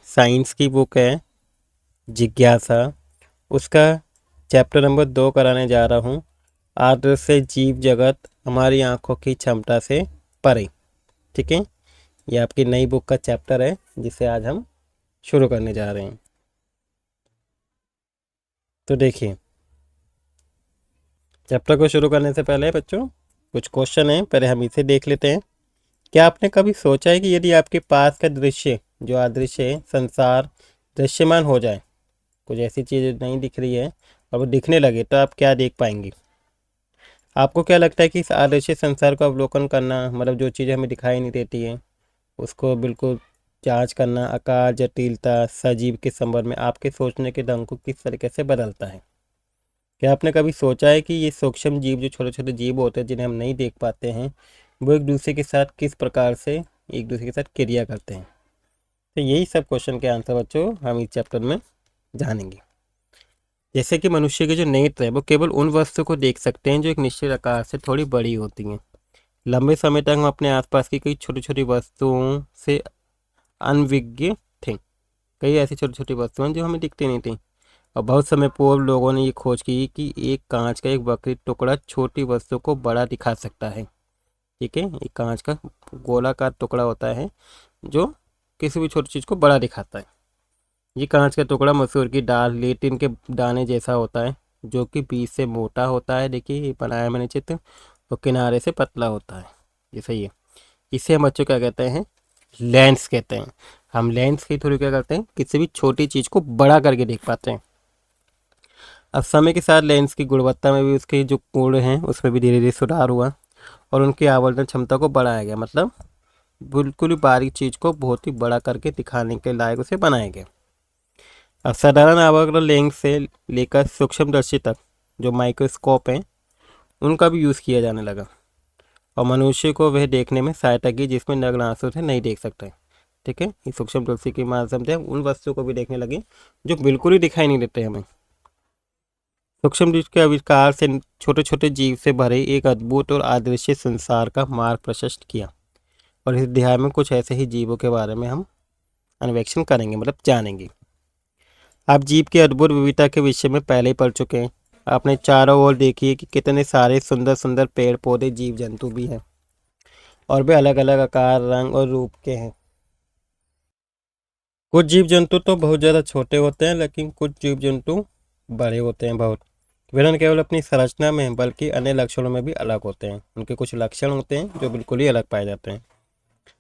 Science की book है जिज्ञासा, उसका चैप्टर नंबर 2 कराने जा रहा हूँ। आदर्श जीव जगत हमारी आंखों की क्षमता से परे। ठीक है, ये आपकी नई बुक का चैप्टर है जिसे आज हम शुरू करने जा रहे हैं। तो देखिए, चैप्टर को शुरू करने से पहले बच्चों कुछ क्वेश्चन है, पहले हम इसे देख लेते हैं। क्या आपने कभी सोचा है कि यदि आपके पास का दृश्य जो अदृश्य है संसार दृश्यमान हो जाए, कुछ ऐसी चीज़ नहीं दिख रही है और वो दिखने लगे, तो आप क्या देख पाएंगे? आपको क्या लगता है कि इस अदृश्य संसार को अवलोकन करना, मतलब जो चीज़ें हमें दिखाई नहीं देती हैं उसको बिल्कुल जांच करना, आकार जटिलता सजीव के संबंध में आपके सोचने के ढंग को किस तरीके से बदलता है? क्या आपने कभी सोचा है कि ये सूक्ष्म जीव जो छोटे छोटे जीव होते हैं जिन्हें हम नहीं देख पाते हैं, वो एक दूसरे के साथ किस प्रकार से एक दूसरे के साथ क्रिया करते हैं? तो यही सब क्वेश्चन के आंसर बच्चों हम इस चैप्टर में जानेंगे। जैसे कि मनुष्य के जो नेत्र है वो केवल उन वस्तु को देख सकते हैं जो एक निश्चित आकार से थोड़ी बड़ी होती हैं। लंबे समय तक हम अपने आसपास की कई छोटी छोटी वस्तुओं से अनविज्ञ थे। कई ऐसी छोटी छोटी वस्तुएं जो हमें दिखती नहीं थी, और बहुत समय पूर्व लोगों ने ये खोज की कि एक कांच का एक वक्री टुकड़ा छोटी वस्तु को बड़ा दिखा सकता है। ठीक है, एक कांच का गोलाकार टुकड़ा होता है जो किसी भी छोटी चीज़ को बड़ा दिखाता है। ये कांच का टुकड़ा मसूर की दाल लेटिन के दाने जैसा होता है, जो कि बीच से मोटा होता है। देखिए ये बनाया मैंने चित्र, और किनारे से पतला होता है। ये सही है। इसे हम बच्चों क्या कहते हैं? लेंस कहते हैं। हम लेंस के थ्रू क्या करते हैं, किसी भी छोटी चीज़ को बड़ा करके देख पाते हैं। अब समय के साथ लेंस की गुणवत्ता में भी उसके जो गुण हैं उसमें भी धीरे धीरे सुधार हुआ, और उनकी आवर्धन क्षमता को बढ़ाया गया। मतलब बिल्कुल ही बारीक चीज़ को बहुत ही बड़ा करके दिखाने के लायक उसे बनाया गया। अब साधारण आवर्धन लेंस से लेकर सूक्ष्मदर्शी तक जो माइक्रोस्कोप हैं उनका भी यूज़ किया जाने लगा, और मनुष्य को वह देखने में सहायता की जिसमें नग्न आंखों से नहीं देख सकते। ठीक है, इस सूक्ष्मदर्शी के माध्यम से हम उन वस्तुओं को भी देखने लगे जो बिल्कुल ही दिखाई नहीं देते हमें। सूक्ष्म दृष्टि के आविष्कार से छोटे छोटे जीव से भरे एक अद्भुत और अदृश्य संसार का मार्ग प्रशस्त किया, और इस अध्याय में कुछ ऐसे ही जीवों के बारे में हम अन्वेषण करेंगे, मतलब जानेंगे। आप जीव की अद्भुत विविधता के विषय में पहले ही पढ़ चुके हैं। आपने चारों ओर देखिए कि कितने सारे सुंदर सुंदर पेड़ पौधे जीव जंतु भी हैं, और वे अलग अलग आकार रंग और रूप के हैं। कुछ जीव जंतु तो बहुत ज़्यादा छोटे होते हैं, लेकिन कुछ जीव जंतु बड़े होते हैं बहुत। वे न केवल अपनी संरचना में बल्कि अन्य लक्षणों में भी अलग होते हैं। उनके कुछ लक्षण होते हैं जो बिल्कुल ही अलग पाए जाते हैं।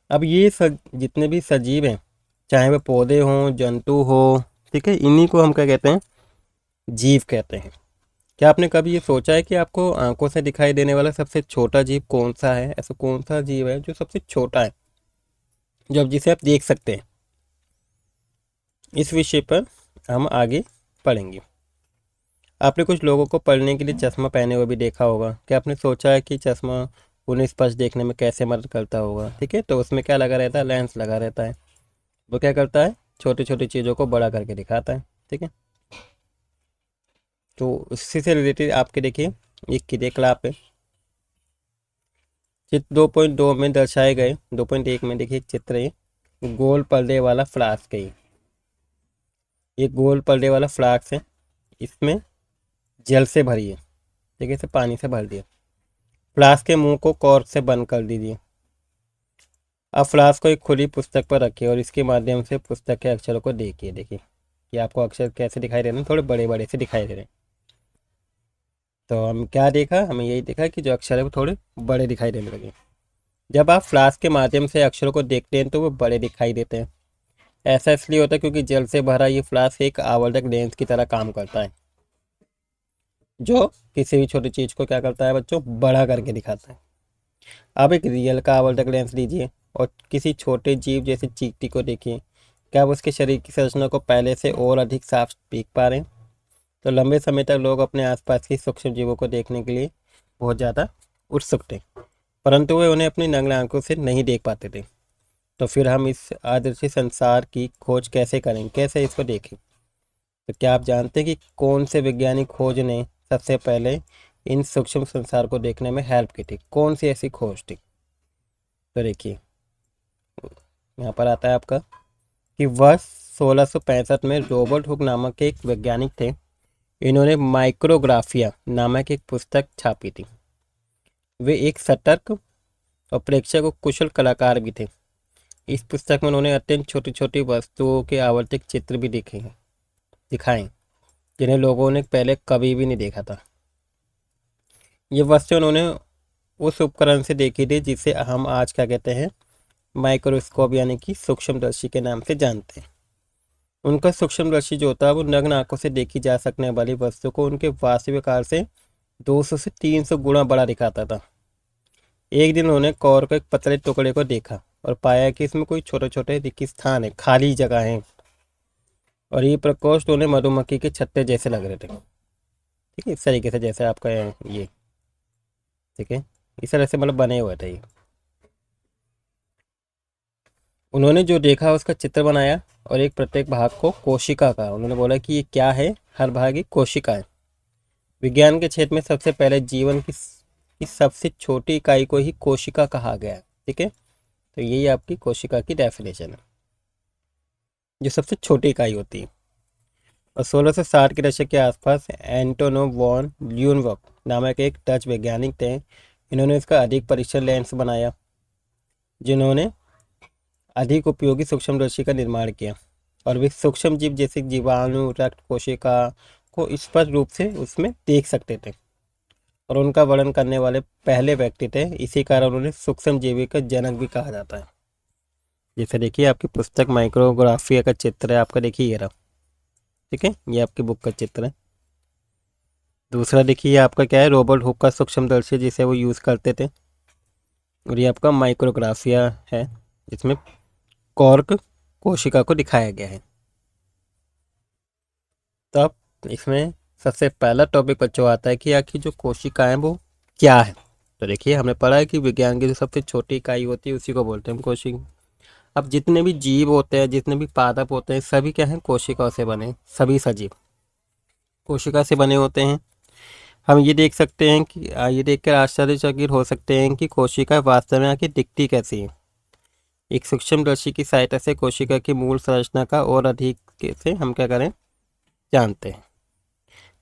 अब ये जितने भी सजीव हैं, चाहे वे पौधे हों जंतु हो, ठीक है, इन्हीं को हम क्या कहते हैं? जीव कहते हैं। क्या आपने कभी ये सोचा है कि आपको आंखों से दिखाई देने वाला सबसे छोटा जीव कौन सा है? ऐसा कौन सा जीव है जो सबसे छोटा है, जो जिसे आप देख सकते हैं? इस विषय पर हम आगे पढ़ेंगे। आपने कुछ लोगों को पढ़ने के लिए चश्मा पहने हुए भी देखा होगा। क्या आपने सोचा है कि चश्मा उन्हें स्पष्ट देखने में कैसे मदद करता होगा? ठीक है, तो उसमें क्या लगा रहता है? लेंस लगा रहता है। वो क्या करता है? छोटी छोटी चीज़ों को बड़ा करके दिखाता है। ठीक है, तो उसी से रिलेटेड आपके देखिए एक क्रियाकलाप है। चित्र 2.2 में दर्शाए गए 2.1 में देखिए एक चित्र है, गोल पर्दे वाला फ्लास्क है। ये गोल पर्दे वाला फ्लास्क है, इसमें जल से भरी है। ठीक है, इसे पानी से भर दिया। फ्लास्क के मुंह को कॉर्क से बंद कर दीजिए। अब फ्लास्क को एक खुली पुस्तक पर रखिए और इसके माध्यम से पुस्तक के अक्षरों को देखिए। देखिए कि आपको अक्षर कैसे दिखाई दे रहे हैं, थोड़े बड़े बड़े से दिखाई दे रहे हैं। तो हम क्या देखा? हमें यही देखा कि जो अक्षर है वो थोड़े बड़े दिखाई देने लगे। जब आप फ्लास्क के माध्यम से अक्षरों को देखते हैं तो वो बड़े दिखाई देते हैं। ऐसा इसलिए होता है क्योंकि जल से भरा ये फ्लास्क एक आवर्धक लेंस की तरह काम करता है, जो किसी भी छोटी चीज़ को क्या करता है बच्चों? बड़ा करके दिखाता है। अब एक रियल का आवर्धक लेंस लीजिए और किसी छोटे जीव जैसे चींटी को देखिए। क्या आप उसके शरीर की संरचना को पहले से और अधिक साफ देख पा रहे हैं? तो लंबे समय तक लोग अपने आसपास की सूक्ष्म जीवों को देखने के लिए बहुत ज़्यादा उत्सुक थे, परंतु वे उन्हें अपनी नग्न आंखों से नहीं देख पाते थे। तो फिर हम इस अदृश्य संसार की खोज कैसे करें, कैसे इसको देखें? तो क्या आप जानते हैं कि कौन से वैज्ञानिक खोज ने सबसे पहले इन सूक्ष्म संसार को देखने में हेल्प की थी? कौन सी ऐसी खोज थी? तो देखिए यहाँ पर आता है आपका कि वह 1665 में रॉबर्ट हुक नामक एक वैज्ञानिक थे। इन्होंने माइक्रोग्राफिया नामक एक पुस्तक छापी थी। वे एक सतर्क और प्रेक्षक और कुशल कलाकार भी थे। इस पुस्तक में उन्होंने अत्यंत छोटी छोटी वस्तुओं के आवर्तिक चित्र भी दिखाए जिन्हें लोगों ने पहले कभी भी नहीं देखा था। ये वस्तु उन्होंने उस उपकरण से देखी थी जिसे हम आज क्या कहते हैं, माइक्रोस्कोप यानी कि सूक्ष्मदर्शी के नाम से जानते हैं। उनका सूक्ष्मदर्शी जो होता है वो नग्न आंखों से देखी जा सकने वाली वस्तु को उनके वास्तविक आकार से 200 से 300 गुना बड़ा दिखाता था। एक दिन उन्होंने कौर के एक पतले टुकड़े को देखा और पाया कि इसमें कोई छोटे छोटे रिक्त स्थान है, खाली जगह है, और ये प्रकोष्ठ उन्हें मधुमक्खी के छत्ते जैसे लग रहे थे। ठीक है, इस तरीके से जैसे आपका ये, ठीक है, इस तरह से मतलब बने हुए थे ये। उन्होंने जो देखा उसका चित्र बनाया और एक प्रत्येक भाग को कोशिका कहा। उन्होंने बोला कि ये क्या है, हर भाग एक कोशिका है। विज्ञान के क्षेत्र में सबसे पहले जीवन की सबसे छोटी इकाई को ही कोशिका कहा गया है। ठीक है, तो यही आपकी कोशिका की डेफिनेशन है, जो सबसे छोटी इकाई होती है। और 1660 के दशक के आसपास एंटोनो वॉन ल्यूनवॉक नामक एक डच वैज्ञानिक थे। इन्होंने इसका अधिक परिक्षण लेंस बनाया जिन्होंने अधिक उपयोगी सूक्ष्मदर्शी का निर्माण किया, और वे सूक्ष्म जीव जैसे जीवाणु, रक्त कोशिका को स्पष्ट रूप से उसमें देख सकते थे और उनका वर्णन करने वाले पहले व्यक्ति थे। इसी कारण उन्हें सूक्ष्म जीवी का जनक भी कहा जाता है। जैसे देखिए आपकी पुस्तक माइक्रोग्राफिया का चित्र है, आपका देखिए ये रहा। ठीक है, ये आपकी बुक का चित्र है। दूसरा देखिए आपका क्या है, रॉबर्ट हुक का सूक्ष्मदर्शी जिसे वो यूज़ करते थे, और ये आपका माइक्रोग्राफिया है जिसमें कॉर्क कोशिका को दिखाया गया है। तो अब इसमें सबसे पहला टॉपिक बच्चों आता है कि आखिर जो कोशिका है वो क्या है। तो देखिए हमने पढ़ा है कि विज्ञान की जो सबसे छोटी इकाई होती है उसी को बोलते हैं हम कोशिका। अब जितने भी जीव होते हैं, जितने भी पादप होते हैं, सभी क्या हैं, कोशिकाओं से बने। सभी सजीव कोशिका से बने होते हैं। हम ये देख सकते हैं कि ये देखकर आश्चर्यचकित हो सकते हैं कि कोशिका वास्तव में आखिर दिखती कैसी है। एक सूक्ष्मदर्शी की सहायता से कोशिका की मूल संरचना का और अधिक से हम क्या करें, जानते हैं।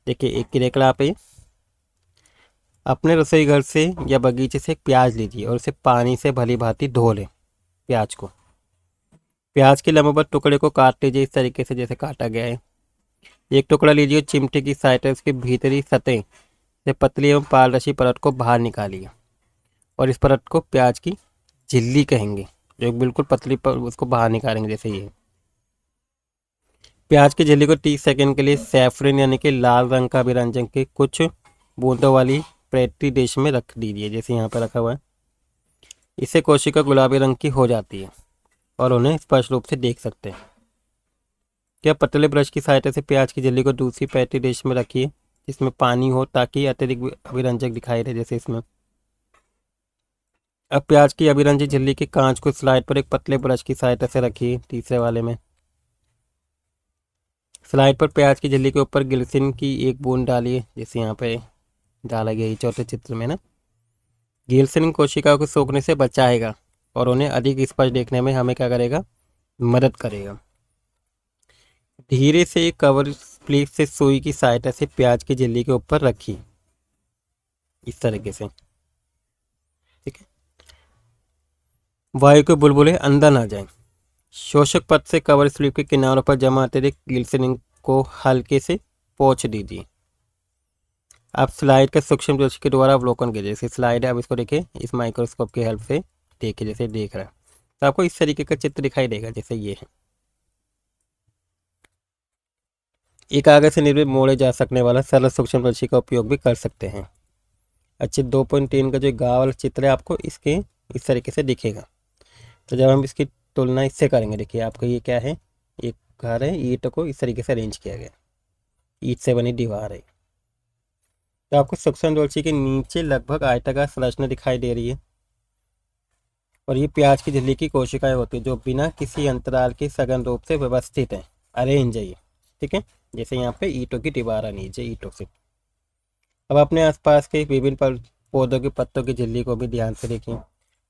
देखिए एक क्रियाकलाप है, अपने रसोई घर से या बगीचे से एक प्याज लीजिए और उसे पानी से भली भांति धो लें। प्याज को, प्याज के लंबवत टुकड़े को काट लीजिए इस तरीके से जैसे काटा गया है। एक टुकड़ा लीजिए, चिमटे की सहायता उसकी भीतरी सतह से पतली एवं पारदर्शी परत को बाहर निकालिए, और इस परत को प्याज की झिल्ली कहेंगे, जो बिल्कुल पतली पर उसको बाहर निकालेंगे जैसे ये। प्याज की झिल्ली को 30 सेकंड के लिए सैफरन यानी कि लाल रंग का अभिरंजन के कुछ बूंदों वाली पेट्री डिश में रख दीजिए, जैसे यहाँ पर रखा हुआ है। इससे कोशिका गुलाबी रंग की हो जाती है और उन्हें स्पष्ट रूप से देख सकते हैं। क्या पतले ब्रश की सहायता से प्याज की झिल्ली को दूसरी पेट्री डिश में रखिए जिसमें पानी हो, ताकि अत्यधिक अभिरंजक दिखाई दे, जैसे इसमें। अब प्याज की अभिरंजित झिल्ली के कांच को स्लाइड पर एक पतले ब्रश की सहायता से रखिए, तीसरे वाले में। स्लाइड पर प्याज की झिल्ली के ऊपर ग्लिसरीन की एक बूंद डालिए, जैसे यहाँ पे डाला गया चौथे चित्र में ना। ग्लिसरीन कोशिकाओं को सोखने से बचाएगा और उन्हें अधिक स्पष्ट देखने में हमें क्या करेगा, मदद करेगा। धीरे से कवर प्लेट से सुई की सहायता से प्याज की झिल्ली के ऊपर रखिए इस तरीके से। ठीक है, वायु के बुलबुले अंदर ना जाएं। शोषक पथ से कवर स्लिप के किनारों पर जमा अतिरिक्त ग्लिसरीन को हल्के से पोंछ दीजिए। आप स्लाइड का सूक्ष्मदर्शी के द्वारा अवलोकन कीजिए। जैसे स्लाइड है, आप इसको देखिए इस माइक्रोस्कोप की हेल्प से देखिए, जैसे देख रहा है तो आपको इस तरीके का चित्र दिखाई देगा जैसे ये है। एक आगे से निर्मित मोड़े जा सकने वाला सरल सूक्ष्मदर्शी का उपयोग भी कर सकते हैं। अच्छे 2.3 का जो गाँव वाला चित्र है आपको इसके इस तरीके से दिखेगा। तो जब हम इसकी तुलना इससे करेंगे, देखिए आपका ये क्या है, एक घर है, ईंट को इस तरीके से अरेंज किया गया, ईंट से बनी दीवार है। तो आपको सूक्ष्मदर्शी के नीचे लगभग आयताकार संरचना दिखाई दे रही है, और ये प्याज की झिल्ली की कोशिकाएं होती है जो बिना किसी अंतराल के सघन रूप से व्यवस्थित है, अरेंज है ये। ठीक है, जैसे यहाँ पे ईंटों की दीवार है नीचे ईंटों से। अब अपने आसपास के विभिन्न पौधों के पत्तों की झिल्ली को भी ध्यान से देखें।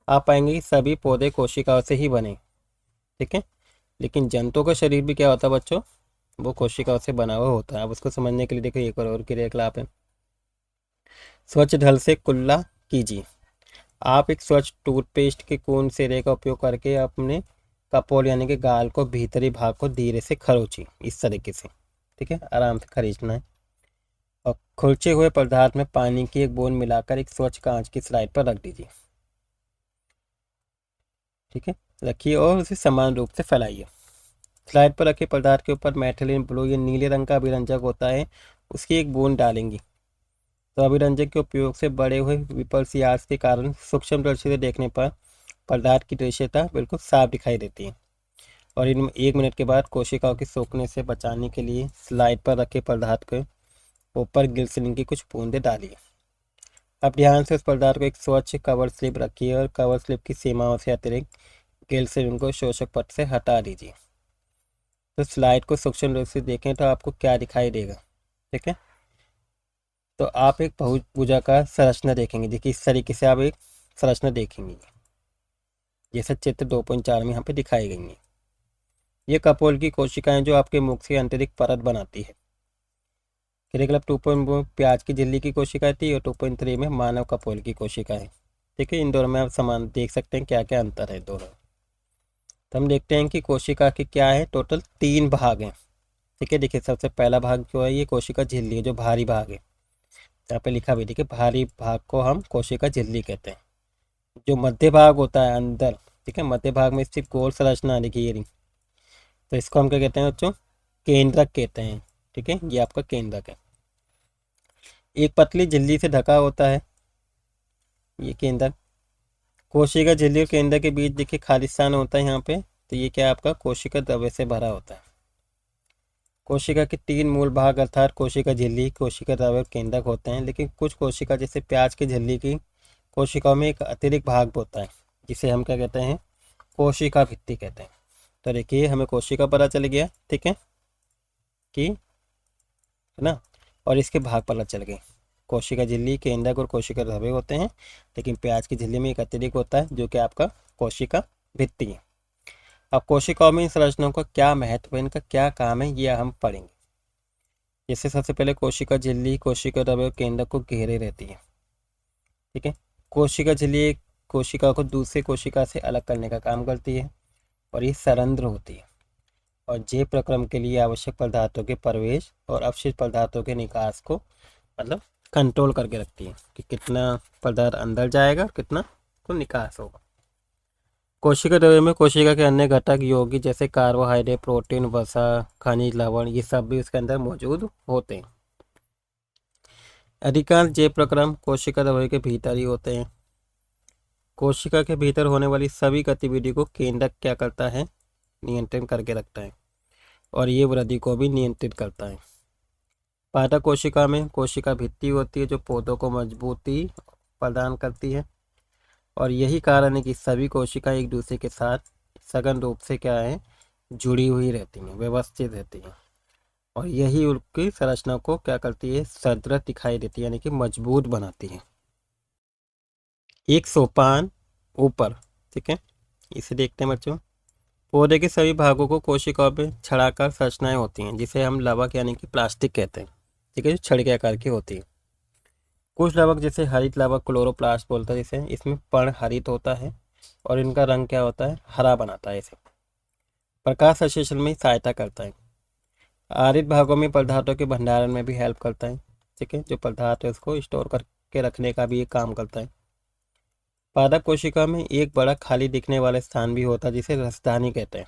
आप पाएंगे कि सभी पौधे कोशिकाओं से ही बने। ठीक है, लेकिन जंतु का शरीर भी क्या होता है बच्चों, वो कोशिकाओं से बना हुआ होता है। अब उसको समझने के लिए देखो एक और क्रियाकलाप है। स्वच्छ जल से कुल्ला कीजिए। आप एक स्वच्छ टूथपेस्ट के कोन सिरे का उपयोग करके अपने कपोल यानी कि गाल को भीतरी भाग को धीरे से खरोचिए, इस तरीके से, ठीक है, आराम से खरींचना है। और खुलचे हुए पदार्थ में पानी की एक बूंद मिलाकर एक स्वच्छ कांच की स्लाइड पर रख दीजिए, ठीक है, रखिए और उसे समान रूप से फैलाइए। स्लाइड पर रखे पदार्थ के ऊपर मेथिलीन ब्लू या नीले रंग का अभिरंजक होता है, उसकी एक बूंद डालेंगी। तो अभिरंजक के उपयोग से बड़े हुए विपर्सियास के कारण सूक्ष्म दृष्टि से देखने पर पदार्थ की दृश्यता बिल्कुल साफ दिखाई देती है। और इन 1 मिनट के बाद कोशिकाओं के सूखने से बचाने के लिए स्लाइड पर रखे पदार्थ के ऊपर ग्लिसरीन की कुछ बूंदें डालिए। अब ध्यान से उस पदार्थ को एक स्वच्छ कवर स्लिप रखिए और कवर स्लिप की सीमाओं से अतिरिक्त ग्लिसरीन को शोषक पट्ट से हटा दीजिए। तो स्लाइड को सूक्ष्म रूप से देखें तो आपको क्या दिखाई देगा, ठीक है। तो आप एक बहुभुजाकार संरचना देखेंगे। देखिए इस तरीके से आप एक संरचना देखेंगे, जैसे चित्र 2.4 में यहाँ पे दिखाई गई है। ये कपोल की कोशिकाएं जो आपके मुख से आंतरिक परत बनाती है। क्रिकलब 2.1 प्याज की झिल्ली की कोशिकाएं थी और 2.3 में मानव कपोल की कोशिकाएं, ठीक है। इन दोनों में आप समान देख सकते हैं क्या क्या अंतर है दोनों। तो हम देखते हैं कि कोशिका के क्या है, टोटल 3 भाग हैं, ठीक है। देखिए सबसे पहला भाग जो है ये कोशिका झिल्ली है, जो भारी भाग है, यहाँ पे लिखा भी देखिए भारी भाग को हम कोशिका झिल्ली कहते हैं। जो मध्य भाग होता है अंदर, ठीक है, मध्य भाग में स्थित गोल संरचना देखिए ये रही, तो इसको हम क्या कहते हैं बच्चों, केंद्रक कहते हैं, ठीक है। ये आपका केंद्रक है, एक पतली झिल्ली से ढका होता है ये केंद्रक। कोशिका झिल्ली और केंद्र के बीच देखिए खाली स्थान होता है यहाँ पे, तो ये क्या आपका कोशिका द्रव्य से भरा होता है। कोशिका के 3 मूल भाग अर्थात कोशिका झिल्ली, कोशिका द्रव्य और केंद्रक होते हैं, लेकिन कुछ कोशिका जैसे प्याज की झिल्ली की कोशिकाओं में एक अतिरिक्त भाग होता है, जिसे हम क्या कहते हैं, कोशिका भित्ति कहते हैं। तो देखिए हमें कोशिका पता चल गया, ठीक है, कि है ना, और इसके भाग पता चल गए। कोशिका झिल्ली, केंद्रक और कोशिका द्रव्य होते हैं, लेकिन प्याज की झिल्ली में एक अतिरिक्त होता है जो कि आपका कोशिका भित्ति है। अब कोशिकाओं में इन संरचनाओं का क्या महत्व है, इनका क्या काम है, ये हम पढ़ेंगे। जैसे सबसे पहले कोशिका झिल्ली कोशिका द्रव्य और केंद्रक को घेरे रहती है, ठीक है। कोशिका झिल्ली एक कोशिका को दूसरी कोशिका से अलग करने का काम करती है और ये सरंध्र होती है और जे प्रक्रम के लिए आवश्यक पदार्थों के प्रवेश और अवशिष्ट पदार्थों के निकास को मतलब कंट्रोल करके रखती है कि कितना पदार्थ अंदर जाएगा और कितना को निकास होगा। कोशिका द्रव्य में कोशिका के अन्य घटक यौगिक जैसे कार्बोहाइड्रेट, प्रोटीन, वसा, खनिज, लवण, ये सब भी उसके अंदर मौजूद होते हैं। अधिकांश जैव प्रक्रम कोशिका द्रव्य के भीतर ही होते हैं। कोशिका के भीतर होने वाली सभी गतिविधि को केंद्रक क्या करता है, नियंत्रण करके रखता है और ये वृद्धि को भी नियंत्रित करता है। पादप कोशिका में कोशिका भित्ति होती है जो पौधों को मजबूती प्रदान करती है और यही कारण है कि सभी कोशिकाएं एक दूसरे के साथ सघन रूप से क्या है, जुड़ी हुई रहती हैं, व्यवस्थित रहती हैं और यही उनकी संरचना को क्या करती है, सदृढ़ दिखाई देती है, यानी कि मजबूत बनाती है। एक सोपान ऊपर, ठीक है, इसे देखते हैं बच्चों। पौधे के सभी भागों को कोशिकाओं में छड़ाकार संरचनाएं होती हैं जिसे हम लवक यानी कि प्लास्टिक कहते हैं, ठीक है, जो छड़ के आकार की होती है। कुछ लवक जैसे हरित लवक क्लोरोप्लास्ट बोलते हैं जिसे, इसमें पर्ण हरित होता है और इनका रंग क्या होता है, हरा बनाता है इसे। प्रकाश संश्लेषण में सहायता करता है। आरित भागों में पदार्थों के भंडारण में भी हेल्प करता है, ठीक है, जो पदार्थ है उसको स्टोर करके रखने का भी एक काम करता है। पादप कोशिका में एक बड़ा खाली दिखने वाला स्थान भी होता है जिसे रसदानी कहते हैं।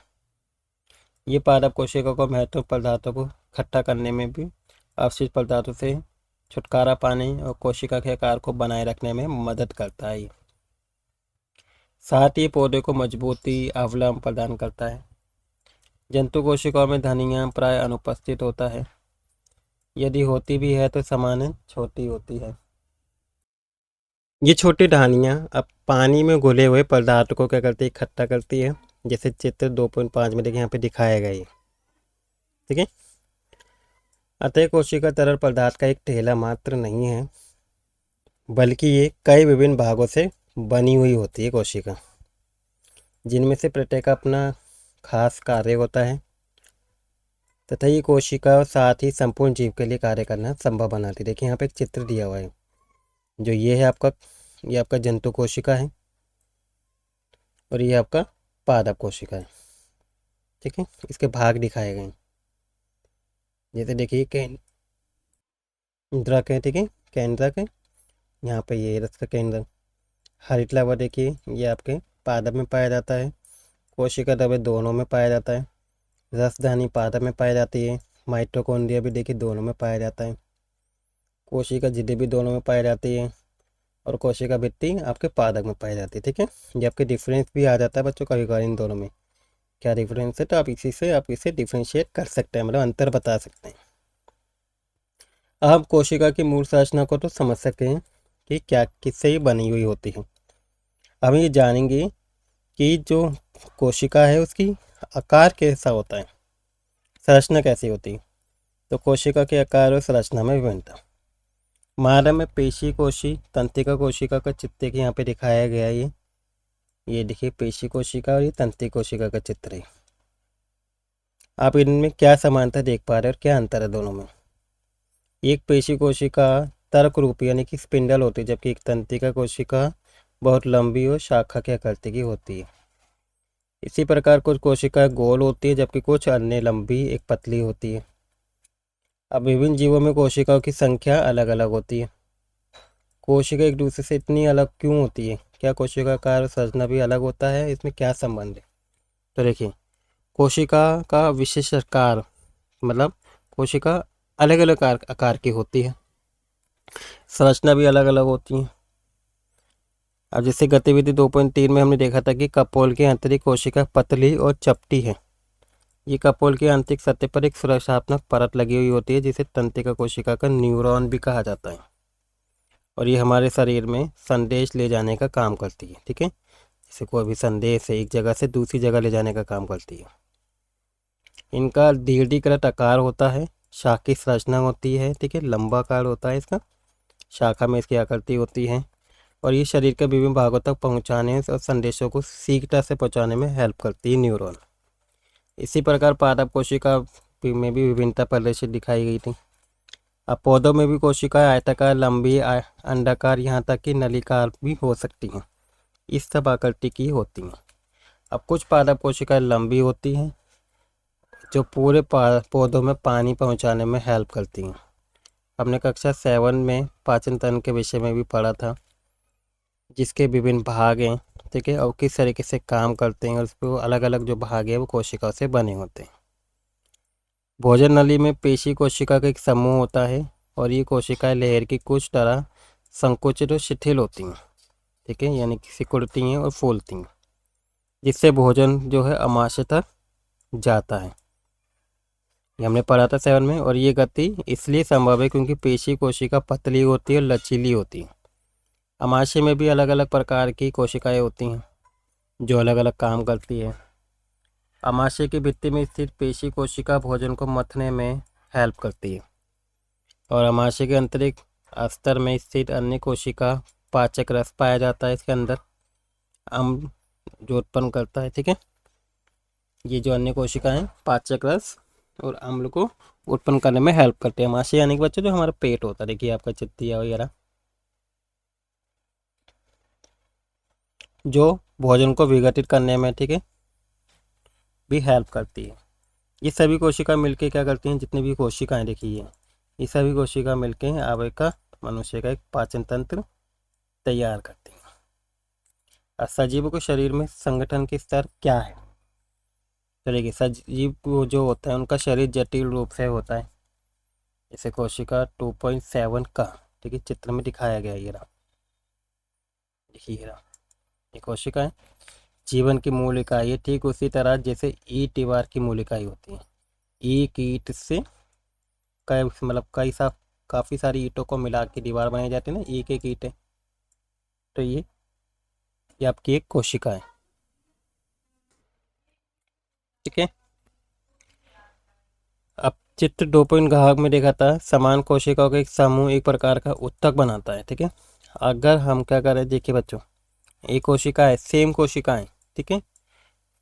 ये पादप कोशिका को महत्वपूर्ण पदार्थों को इकट्ठा करने में भी, अवशिष्ट पदार्थों से छुटकारा पाने और कोशिका के आकार को बनाए रखने में मदद करता है। साथ ही पौधे को मजबूती अवलंब प्रदान करता है। जंतु कोशिकाओं में धनिया प्राय अनुपस्थित होता है, यदि होती भी है तो सामान्य छोटी होती है। ये छोटी ढानियाँ अब पानी में घुले हुए पदार्थ को क्या करती है, इकट्ठा करती है, जैसे चित्र 2.5 में देखिए यहाँ पे दिखाया गया है, ठीक है। अतः कोशिका तरल पदार्थ का एक ढेला मात्र नहीं है, बल्कि ये कई विभिन्न भागों से बनी हुई होती है कोशिका, जिनमें से प्रत्येक अपना खास कार्य होता है तथा ये कोशिका और साथ ही संपूर्ण जीव के लिए कार्य करना संभव बनाती है। देखिए यहाँ पे एक चित्र दिया हुआ है, जो ये आपका जंतु कोशिका है और ये आपका पादप कोशिका है। ठीक है, इसके भाग दिखाए गए हैं। जैसे देखिए केंद्रक है, ठीक है, केंद्रक है, यहाँ पे ये रस का केंद्र। हरितलवा देखिए ये आपके पादप में पाया जाता है। कोशिका द्रव्य दोनों में पाया जाता है। रसधानी पादप में पाई जाती है। माइटोकॉन्ड्रिया भी देखिए दोनों में पाया जाता है। कोशिका झिल्ली भी दोनों में पाई जाती है और कोशिका भित्ति आपके पादप में पाई जाती है। ठीक है, ये आपके डिफरेंस भी आ जाता है बच्चों कभी कभार इन दोनों में क्या डिफरेंस है, तो आप इसे डिफ्रेंशिएट कर सकते हैं, मतलब अंतर बता सकते हैं। अब कोशिका की मूल संरचना को तो समझ सकते हैं कि क्या किससे ये बनी हुई होती है। अब ये जानेंगे कि जो कोशिका है उसकी आकार कैसा होता है, संरचना कैसी होती है। तो कोशिका के आकार और संरचना में विभिन्नता। मानव में पेशी कोशी तंत्रिका कोशिका का चित्र यहाँ पे दिखाया गया है। ये देखिए पेशी कोशिका और ये तंत्रिका कोशिका का चित्र है। आप इनमें क्या समानता देख पा रहे हैं और क्या अंतर है दोनों में। एक पेशी कोशिका तर्क रूप यानी कि स्पिंडल होती है, जबकि एक तंत्रिका कोशिका बहुत लंबी और शाखा के आकृति की होती है। इसी प्रकार कुछ कोशिकाएं गोल होती है जबकि कुछ अन्य लंबी एक पतली होती है। अब विभिन्न जीवों में कोशिकाओं की संख्या अलग अलग होती है। कोशिका एक दूसरे से इतनी अलग क्यों होती है, क्या कोशिका आकार और संरचना भी अलग होता है, इसमें क्या संबंध है। तो देखिए कोशिका का विशेष आकार मतलब कोशिका अलग अलग आकार की होती है, संरचना भी अलग अलग होती है। अब जैसे गतिविधि 2.3 में हमने देखा था कि कपोल की आंतरिक कोशिका पतली और चपटी है। ये कपोल की आंतरिक सतह पर एक सुरक्षात्मक परत लगी हुई होती है जिसे तंत्रिका कोशिका का न्यूरॉन भी कहा जाता है और ये हमारे शरीर में संदेश ले जाने का काम करती है। ठीक है, जैसे कोई भी संदेश है एक जगह से दूसरी जगह ले जाने का काम करती है। इनका दीर्घीकृत आकार होता है, शाखी संरचना होती है। ठीक है, लंबा आकार होता है इसका, शाखा में इसकी आकृति होती है और ये शरीर के विभिन्न भागों तक पहुंचाने और संदेशों को शीघ्रता से पहुंचाने में हेल्प करती है न्यूरॉन। इसी प्रकार पादप कोशिका में भी विभिन्नता प्रदर्शित दिखाई गई थी। अब पौधों में भी कोशिकाएं आयताकार, लंबी, अंडाकार, यहाँ तक कि नलिकार भी हो सकती हैं। इस सब आकृति की होती हैं। अब कुछ पादप कोशिकाएं लंबी होती हैं जो पूरे पौधों में पानी पहुंचाने में हेल्प करती हैं। हमने कक्षा 7 में पाचन तंत्र के विषय में भी पढ़ा था, जिसके विभिन्न भाग हैं। ठीक है, और किस तरीके से काम करते हैं और उस पर अलग अलग जो भाग है वो कोशिकाओं से बने होते हैं। भोजन नली में पेशी कोशिका का एक समूह होता है और ये कोशिकाएं लहर की कुछ तरह संकुचित और शिथिल होती हैं। ठीक है, यानी कि सिकुड़ती हैं और फूलती हैं, जिससे भोजन जो है आमाशय तक जाता है। ये हमने पढ़ा था 7 में। और ये गति इसलिए संभव है क्योंकि पेशी कोशिका पतली होती है और लचीली होती है। आमाशय में भी अलग अलग प्रकार की कोशिकाएं होती हैं जो अलग अलग काम करती है। आमाशय की भित्ति में स्थित पेशी कोशिका भोजन को मथने में हेल्प करती है और आमाशय के आंतरिक स्तर में स्थित अन्य कोशिका पाचक रस पाया जाता है इसके अंदर, अम्ल जो उत्पन्न करता है। ठीक है, ये जो अन्य कोशिका हैं पाचक रस और अम्ल को उत्पन्न करने में हेल्प करते हैं। आमाशय यानी कि बच्चों जो हमारा पेट होता है, देखिए आपका चित्तिया वगैरह, जो भोजन को विघटित करने में, ठीक है, भी हेल्प करती है। ये सभी कोशिका मिलके क्या करती हैं, जितनी भी कोशिकाएं देखिए ये सभी कोशिका मिलके आपका मनुष्य का एक पाचन तंत्र तैयार करती हैं। और सजीवों के शरीर में संगठन के स्तर क्या है। तो देखिए सजीव जो होता है उनका शरीर जटिल रूप से होता है, जैसे कोशिका 2.7 का, ठीक है, चित्र में दिखाया गया। ये रहा, देखिए ये कोशिका है। जीवन की मूल इकाई है, ठीक उसी तरह जैसे ईंट दीवार की मूल इकाई होती है। एक ईंट से काफ़ी सारी ईंटों को मिला के दीवार बनाई जाती है ना, एक एक ईंट है। तो ये आपकी एक कोशिका है। ठीक है, अब चित्र 2 घाव में देखा था, समान कोशिकाओं का एक समूह एक प्रकार का उत्तक बनाता है। ठीक है, अगर हम क्या करें, देखिए बच्चों, एक कोशिका है, सेम कोशिका है, ठीक है,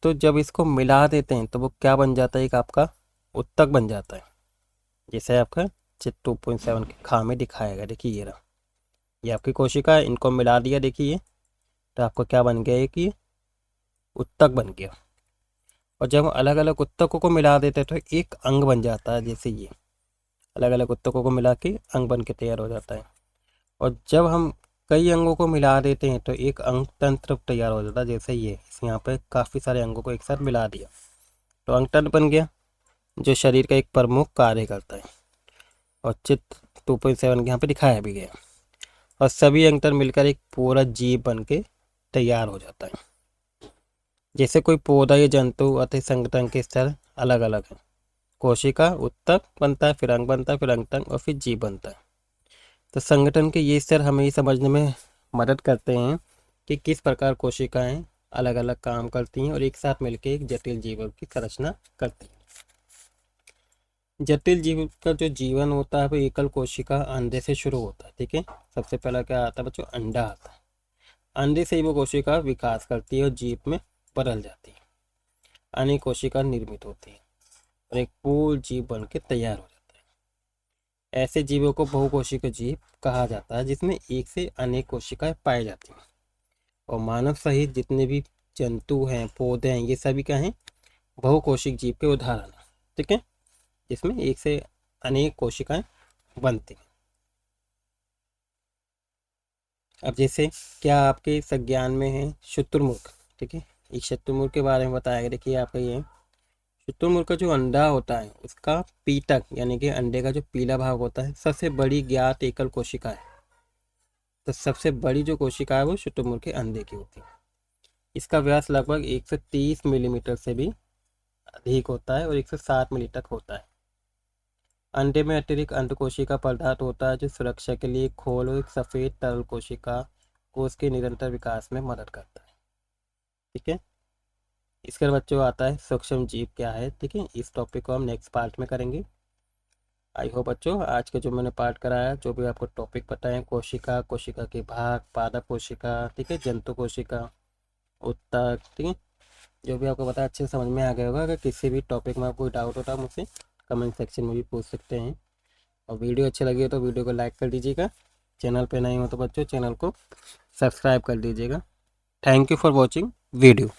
तो जब इसको मिला देते हैं तो वो क्या बन जाता है, एक आपका उत्तक बन जाता है। जैसे आपका चित्र 2.7 के खा में दिखाएगा, देखिए ये रहा, ये आपकी कोशिका है, इनको मिला दिया देखिए, तो आपको क्या बन गया, एक ये उत्तक बन गया। और जब हम अलग अलग उत्तकों को मिला देते हैं तो एक अंग बन जाता है, जैसे ये अलग अलग उत्तकों को मिला के अंग बन के तैयार हो जाता है। और जब हम कई अंगों को मिला देते हैं तो एक अंग तंत्र तैयार हो जाता है, जैसे ये इस यहाँ पे काफ़ी सारे अंगों को एक साथ मिला दिया तो अंग तंत्र बन गया, जो शरीर का एक प्रमुख कार्य करता है। और चित्र 2.7 के यहाँ पे दिखाया भी गया। और सभी अंग तंत्र मिलकर एक पूरा जीव बन के तैयार हो जाता है। जैसे कोई पौधा या जंतु अतः संगठन के स्तर अलग अलग है। कोशिका उत्तक बनता है, फिर अंग बनता है, फिर अंगतंग और फिर जीव बनता है। तो संगठन के ये स्तर हमें ये समझने में मदद करते हैं कि किस प्रकार कोशिकाएं अलग अलग काम करती हैं और एक साथ मिलकर एक जटिल जीव की संरचना करती हैं। जटिल जीव का जो जीवन होता है वो एकल कोशिका अंडे से शुरू होता है। ठीक है, सबसे पहला क्या आता है बच्चों, अंडा आता है। अंडे से ही वो कोशिका विकास करती है और जीव में बदल जाती है। अनेक कोशिका निर्मित होती है और एक पूर्ण जीव बन के तैयार हो जाता है। ऐसे जीवों को बहुकोशिकीय जीव कहा जाता है, जिसमें एक से अनेक कोशिकाएं पाई जाती हैं। और मानव सहित जितने भी जंतु हैं, पौधे हैं, ये सभी क्या हैं, बहुकोशिक जीव के उदाहरण हैं। ठीक है, जिसमें एक से अनेक कोशिकाएं बनती हैं। अब जैसे क्या आपके संज्ञान में है शुतुरमुर्ग। ठीक है, एक शुतुरमुर्ग के बारे में बताया गया। देखिए आपका ये शुतुरमुर्ग का जो अंडा होता है उसका पीटक यानी कि अंडे का जो पीला भाग होता है सबसे बड़ी ज्ञात एकल कोशिका है। तो सबसे बड़ी जो कोशिका है वो शुतुरमुर्ग के अंडे की होती है। इसका व्यास लगभग 130 मिलीमीटर से भी अधिक होता है और 160 मिली तक होता है। अंडे में अतिरिक्त अंडकोशिका पदार्थ होता है जो सुरक्षा के लिए खोल और एक सफ़ेद तरल कोशिका कोष के निरंतर विकास में मदद करता है। ठीक है, इसके बाद बच्चों आता है सूक्ष्म जीव क्या है। ठीक है, इस टॉपिक को हम नेक्स्ट पार्ट में करेंगे। आई होप बच्चों आज के जो मैंने पार्ट कराया, जो भी आपको टॉपिक पता है, कोशिका, कोशिका के भाग, पादप कोशिका, ठीक है, जंतु कोशिका, उत्तक, ठीक है, जो भी आपको पता है अच्छे से समझ में आ गया होगा। अगर किसी भी टॉपिक में आपको कोई डाउट होता है मुझसे कमेंट सेक्शन में भी पूछ सकते हैं। और वीडियो अच्छी लगी हो तो वीडियो को लाइक कर दीजिएगा। चैनल पे नए हो तो बच्चों चैनल को सब्सक्राइब कर दीजिएगा। Thank you for watching video.